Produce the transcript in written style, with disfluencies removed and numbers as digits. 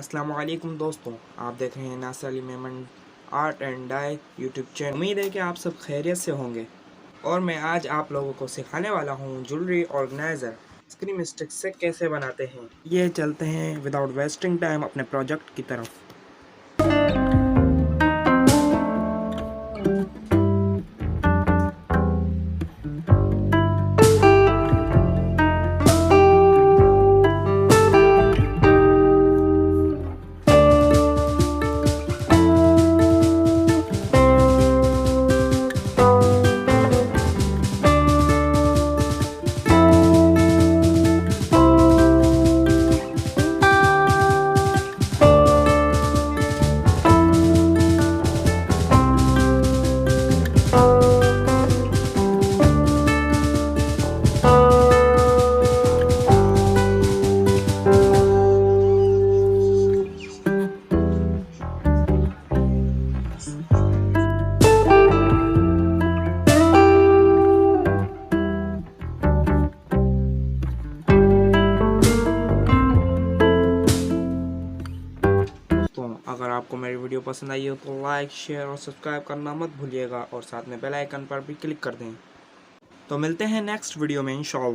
अस्सलाम वालेकुम दोस्तों, आप देख रहे हैं Nasir Memon art and dye YouTube channel. उम्मीद है कि आप सब खैरियत से होंगे और मैं आज आप लोगों को सिखाने वाला हूँ ज्वेलरी ऑर्गेनाइज़र स्क्रीन स्टिक से कैसे बनाते हैं। ये चलते हैं विदाउट वेस्टिंग टाइम अपने प्रोजेक्ट की तरफ। अगर आपको मेरी वीडियो पसंद आई हो तो लाइक, शेयर और सब्सक्राइब करना मत भूलिएगा और साथ में बेल आइकन पर भी क्लिक कर दें। तो मिलते हैं नेक्स्ट वीडियो में इंशाअल्लाह।